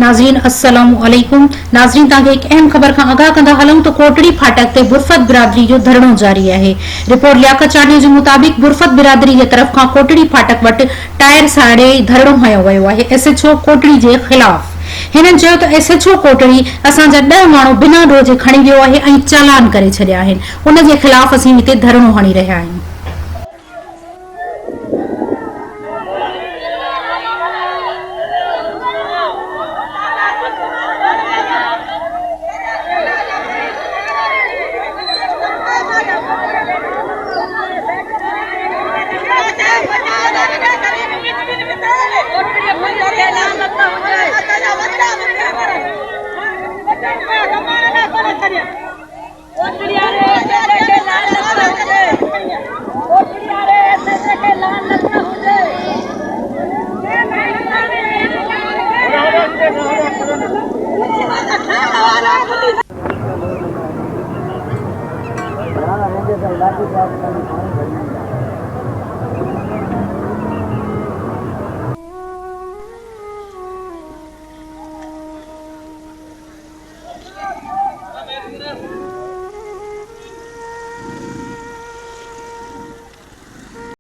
नाज़रीन अस्सलामु अलैकुम। नाज़रीन ताके एक अहम खबर का आगाह कंदा हलूं तो कोटड़ी फाटक ते बुरफत बिरादरी जो धरणो जारी है। रिपोर्ट लियाकत चांडिया के मुताबिक बुरफत बिरादरी की तरफ का कोटड़ी फाटक वट टायर साड़े धरणो हयो वयो है एसएचओ कोटड़ी के खिलाफ। हिननि चयो त एसएचओ कोटड़ी असांजा 10 माण्हू बिना रोजे खणी वियो आहे ऐं चालान करे छॾिया आहिनि। उन जे खिलाफ असीं हिते धरणो हणी रहिया आहियूं।